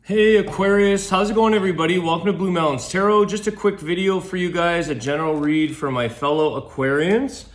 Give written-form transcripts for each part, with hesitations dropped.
Hey Aquarius, how's it going everybody? Welcome to Blue Mountains Tarot. Just a quick video for you guys, a general read for my fellow Aquarians.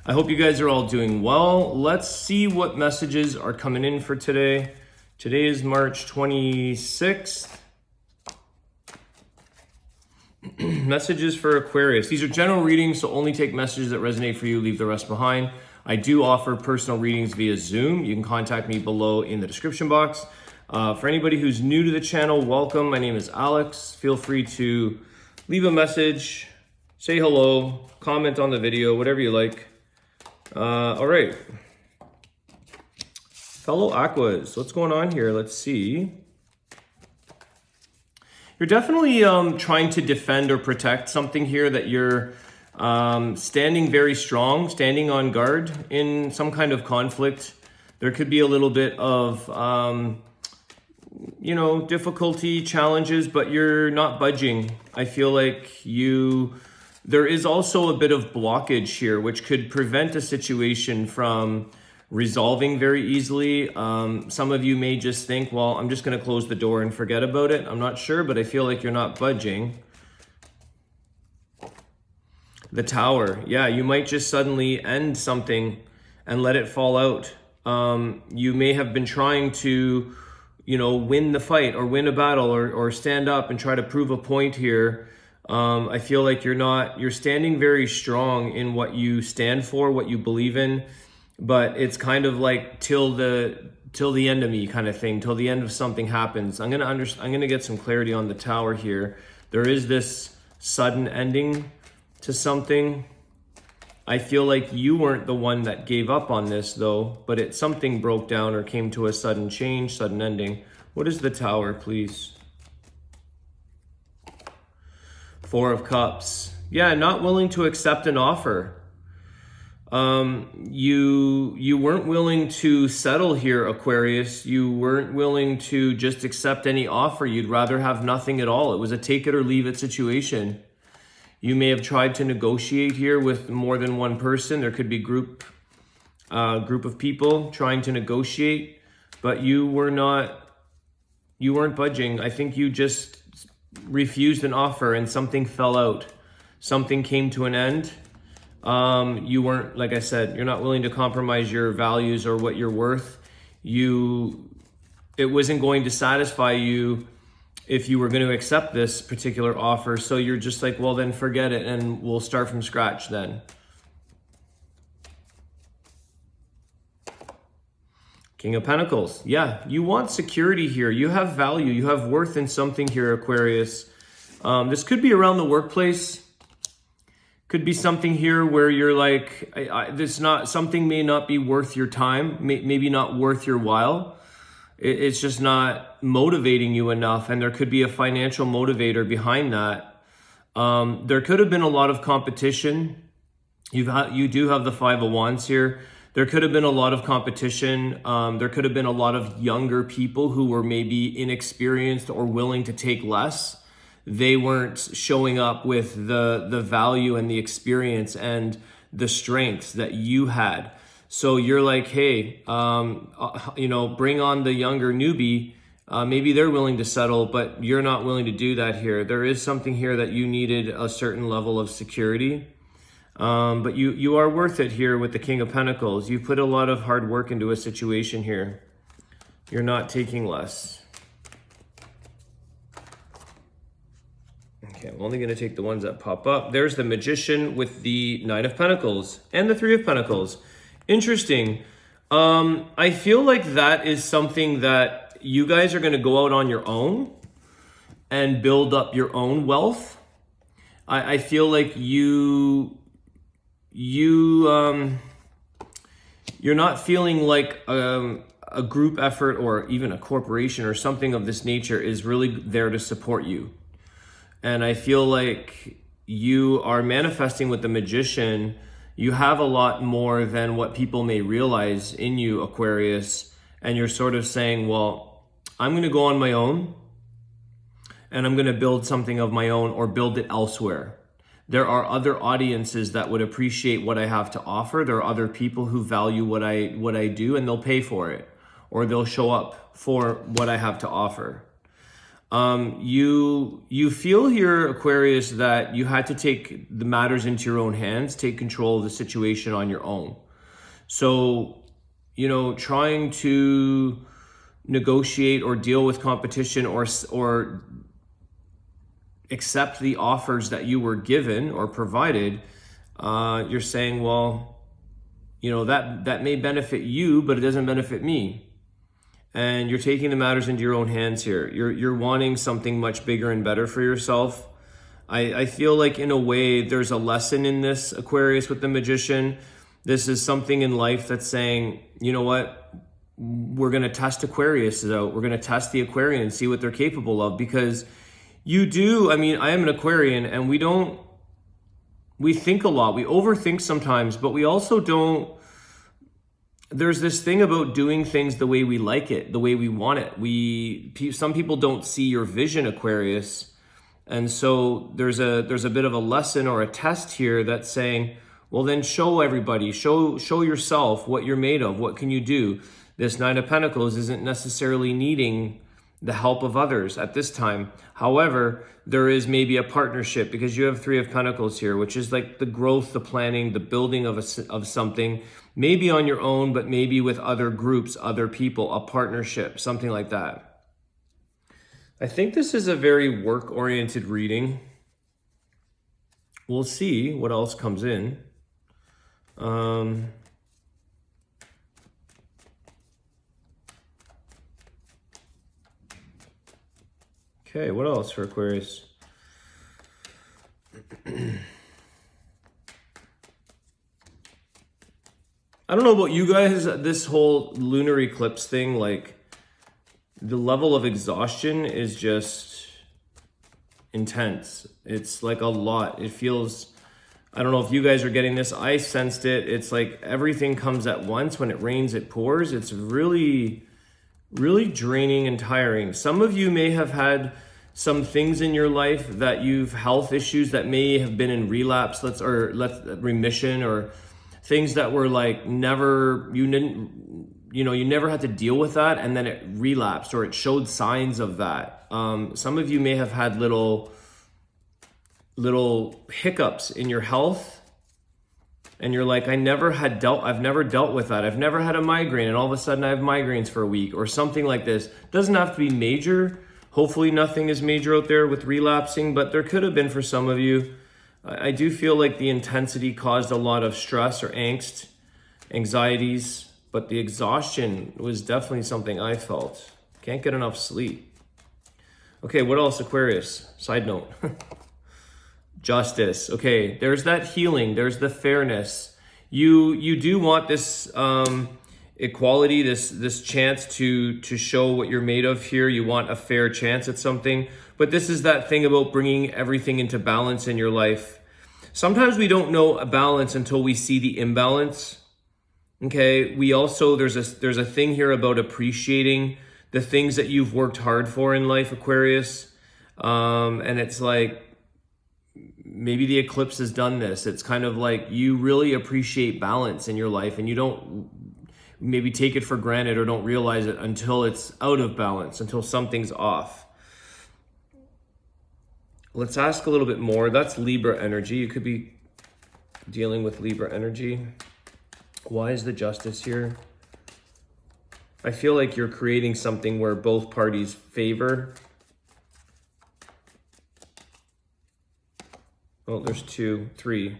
I hope you guys are all doing well. Let's see what messages are coming in for today. Today is March 26th. Messages for Aquarius. These are general readings, so only take messages that resonate for you, leave the rest behind. I do offer personal readings via Zoom. You can contact me below in the description box. For anybody who's new to the channel, welcome. My name is Alex. Feel free to leave a message, say hello, comment on the video, whatever you like. All right. Fellow Aquas, what's going on here? Let's see. You're definitely trying to defend or protect something here that you're standing very strong, standing on guard in some kind of conflict. There could be a little bit of difficulty, challenges, but you're not budging. I feel like there is also a bit of blockage here, which could prevent a situation from resolving very easily. Some of you may just think, well, I'm just going to close the door and forget about it. I'm not sure, but I feel like you're not budging. The Tower. Yeah, you might just suddenly end something and let it fall out. You may have been trying to win the fight or win a battle or stand up and try to prove a point here. I feel like you're standing very strong in what you stand for, what you believe in, but it's kind of like till the end of me kind of thing, till the end of something happens. I'm going to get some clarity on the Tower here. There is this sudden ending to something. I feel like you weren't the one that gave up on this though, but something broke down or came to a sudden change, sudden ending. What is the Tower, please? Four of Cups. Yeah, not willing to accept an offer. You weren't willing to settle here, Aquarius. You weren't willing to just accept any offer. You'd rather have nothing at all. It was a take it or leave it situation. You may have tried to negotiate here with more than one person. There could be group of people trying to negotiate, but you weren't budging. I think you just refused an offer and something fell out. Something came to an end. You weren't, like I said, you're not willing to compromise your values or what you're worth. It wasn't going to satisfy you if you were going to accept this particular offer. So you're just like, well, then forget it and we'll start from scratch then. King of Pentacles. Yeah, you want security here. You have value. You have worth in something here, Aquarius. This could be around the workplace. Could be something here where you're like, something may not be worth your time, maybe not worth your while. It's just not motivating you enough, and there could be a financial motivator behind that. There could have been a lot of competition. You do have the Five of Wands here. There could have been a lot of competition. There could have been a lot of younger people who were maybe inexperienced or willing to take less. They weren't showing up with the value and the experience and the strengths that you had. So you're like, hey, bring on the younger newbie. Maybe they're willing to settle, but you're not willing to do that here. There is something here that you needed a certain level of security. But you are worth it here with the King of Pentacles. You put a lot of hard work into a situation here. You're not taking less. Okay, I'm only going to take the ones that pop up. There's the Magician with the Nine of Pentacles and the Three of Pentacles. Interesting. I feel like that is something that you guys are going to go out on your own and build up your own wealth. I feel like you're not feeling like a group effort or even a corporation or something of this nature is really there to support you. And I feel like you are manifesting with the Magician. You have a lot more than what people may realize in you, Aquarius. And you're sort of saying, well, I'm going to go on my own and I'm going to build something of my own or build it elsewhere. There are other audiences that would appreciate what I have to offer. There are other people who value what I do and they'll pay for it or they'll show up for what I have to offer. You feel here, Aquarius, that you had to take the matters into your own hands, take control of the situation on your own. So, trying to negotiate or deal with competition or accept the offers that you were given or provided, you're saying, well, that may benefit you, but it doesn't benefit me. And you're taking the matters into your own hands here. You're wanting something much bigger and better for yourself. I feel like in a way there's a lesson in this, Aquarius, with the Magician. This is something in life that's saying, you know what? We're going to test Aquarius out. We're going to test the Aquarian and see what they're capable of, because I am an Aquarian, and we think a lot. We overthink sometimes, but we also don't. There's this thing about doing things the way we like it, the way we want it. Some people don't see your vision, Aquarius. And so there's a bit of a lesson or a test here that's saying, well, then show everybody, show yourself what you're made of. What can you do? This Nine of Pentacles isn't necessarily needing the help of others at this time. However, there is maybe a partnership, because you have Three of Pentacles here, which is like the growth, the planning, the building of something, maybe on your own, but maybe with other groups, other people, a partnership, something like that. I think this is a very work-oriented reading. We'll see what else comes in. Okay, what else for Aquarius? I don't know about you guys, this whole lunar eclipse thing, like the level of exhaustion is just intense. It's like a lot. It feels, I don't know if you guys are getting this. I sensed it. It's like everything comes at once. When it rains, it pours. It's really, really draining and tiring. Some of you may have had some things in your life that you've health issues that may have been in relapse, remission, or things that were like you never had to deal with that, and then it relapsed or it showed signs of that. Some of you may have had little hiccups in your health, and you're like, I've never dealt with that. I've never had a migraine, and all of a sudden I have migraines for a week or something like this. Doesn't have to be major. Hopefully nothing is major out there with relapsing, but there could have been for some of you. I do feel like the intensity caused a lot of stress or angst, anxieties, but the exhaustion was definitely something I felt. Can't get enough sleep. Okay, what else, Aquarius? Side note. Justice. Okay, there's that healing. There's the fairness. You do want this equality, this chance to show what you're made of here. You want a fair chance at something. But this is that thing about bringing everything into balance in your life. Sometimes we don't know a balance until we see the imbalance. Okay, there's a thing here about appreciating the things that you've worked hard for in life, Aquarius. And it's like, maybe the eclipse has done this. It's kind of like you really appreciate balance in your life, and you don't maybe take it for granted or don't realize it until it's out of balance, until something's off. Let's ask a little bit more. That's Libra energy. You could be dealing with Libra energy. Why is the Justice here? I feel like you're creating something where both parties favor. Oh, there's 2, 3.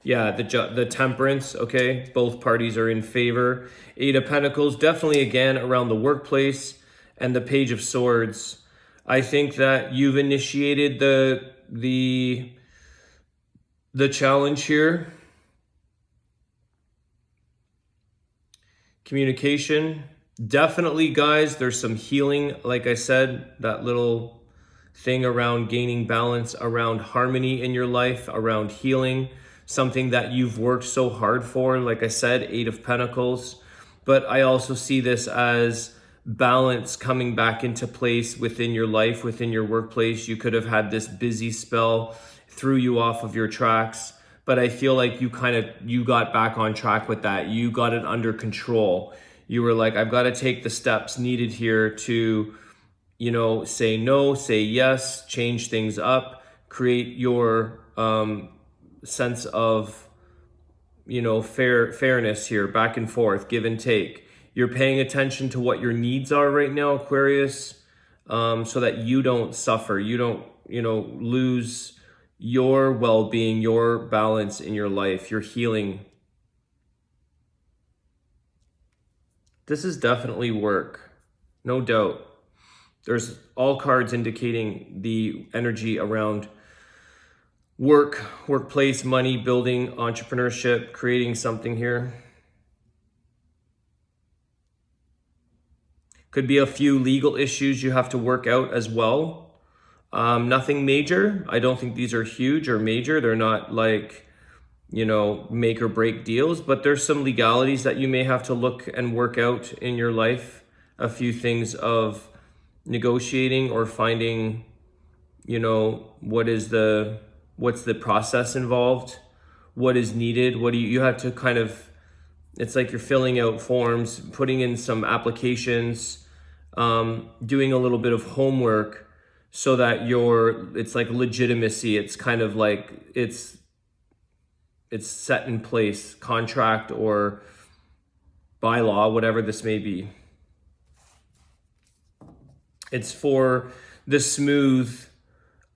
Yeah, the Temperance, okay? Both parties are in favor. 8 of Pentacles, definitely again around the workplace. And the Page of Swords. I think that you've initiated the challenge here. Communication. Definitely, guys, there's some healing. Like I said, that little thing around gaining balance, around harmony in your life, around healing. Something that you've worked so hard for. Like I said, 8 of Pentacles. But I also see this as balance coming back into place within your life, within your workplace. You could have had this busy spell, threw you off of your tracks, but I feel like you got back on track with that. You got it under control. You were like, I've got to take the steps needed here to, say no, say yes, change things up, create your sense of, fairness here, back and forth, give and take. You're paying attention to what your needs are right now, Aquarius, so that you don't suffer. You don't, lose your well-being, your balance in your life, your healing. This is definitely work, no doubt. There's all cards indicating the energy around work, workplace, money, building, entrepreneurship, creating something here. Could be a few legal issues you have to work out as well. Nothing major. I don't think these are huge or major. They're not like, make or break deals, but there's some legalities that you may have to look and work out in your life. A few things of negotiating or finding, what's the process involved, what is needed, what do you have to kind of, it's like you're filling out forms, putting in some applications, doing a little bit of homework so that it's like legitimacy. It's kind of like, it's set in place, contract or bylaw, whatever this may be. It's for the smooth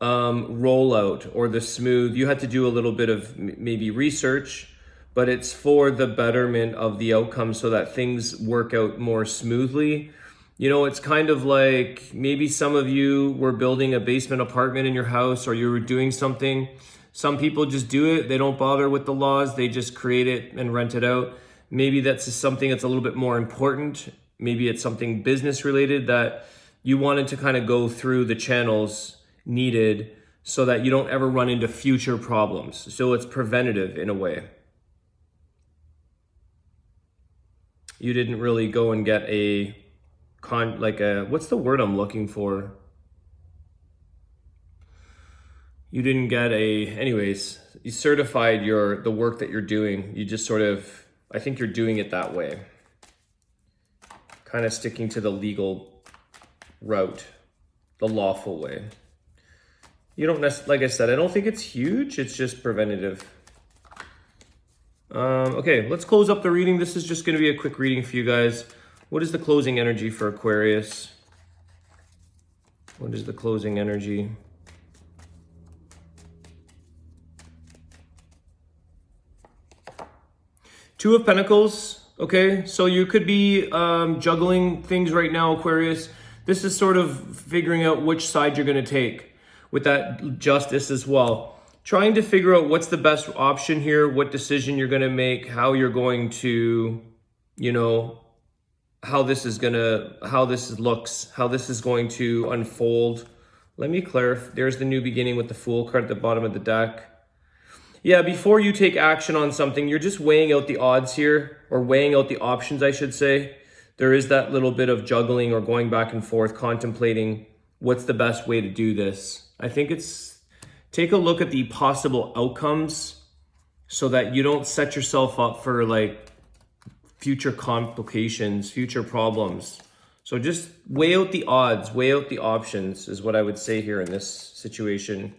rollout or the smooth, you had to do a little bit of maybe research, but it's for the betterment of the outcome so that things work out more smoothly. It's kind of like maybe some of you were building a basement apartment in your house, or you were doing something. Some people just do it. They don't bother with the laws. They just create it and rent it out. Maybe that's just something that's a little bit more important. Maybe it's something business related that you wanted to kind of go through the channels needed so that you don't ever run into future problems. So it's preventative in a way. You didn't really go and get what's the word I'm looking for? You didn't get anyways, you certified the work that you're doing. You just sort of, I think you're doing it that way. Kind of sticking to the legal route, the lawful way. You don't like I said, I don't think it's huge. It's just preventative. Okay, let's close up the reading. This is just going to be a quick reading for you guys. What is the closing energy for Aquarius? What is the closing energy? Two of Pentacles. Okay, so you could be juggling things right now, Aquarius. This is sort of figuring out which side you're going to take with that Justice as well. Trying to figure out what's the best option here, what decision you're going to make, how you're going to, how this looks, how this is going to unfold. Let me clarify. There's the New Beginning with the Fool card at the bottom of the deck. Yeah, before you take action on something, you're just weighing out the odds here, or weighing out the options, I should say. There is that little bit of juggling or going back and forth, contemplating what's the best way to do this. I think it's take a look at the possible outcomes so that you don't set yourself up for like future complications, future problems. So just weigh out the odds, weigh out the options is what I would say here in this situation.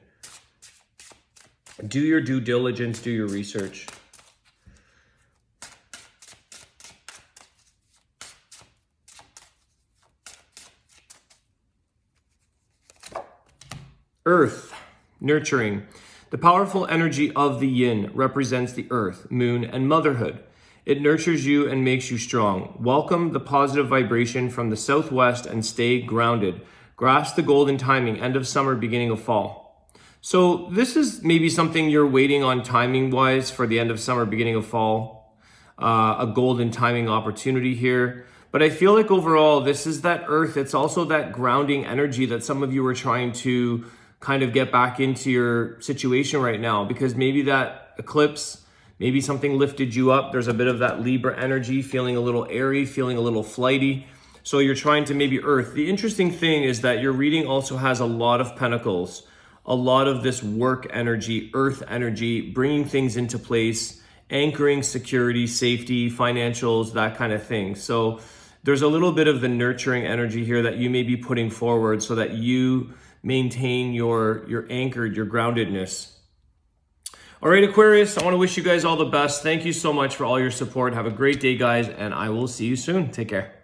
Do your due diligence, do your research. Earth, nurturing. The powerful energy of the yin represents the earth, moon, and motherhood. It nurtures you and makes you strong. Welcome the positive vibration from the southwest and stay grounded. Grasp the golden timing, end of summer, beginning of fall. So this is maybe something you're waiting on timing-wise for the end of summer, beginning of fall. A golden timing opportunity here. But I feel like overall, this is that earth. It's also that grounding energy that some of you are trying to kind of get back into your situation right now, because maybe that eclipse, maybe something lifted you up. There's a bit of that Libra energy, feeling a little airy, feeling a little flighty. So you're trying to maybe earth. The interesting thing is that your reading also has a lot of pentacles, a lot of this work energy, earth energy, bringing things into place, anchoring security, safety, financials, that kind of thing. So there's a little bit of the nurturing energy here that you may be putting forward so that you maintain your anchored, your groundedness. All right, Aquarius, I want to wish you guys all the best. Thank you so much for all your support. Have a great day, guys, and I will see you soon. Take care.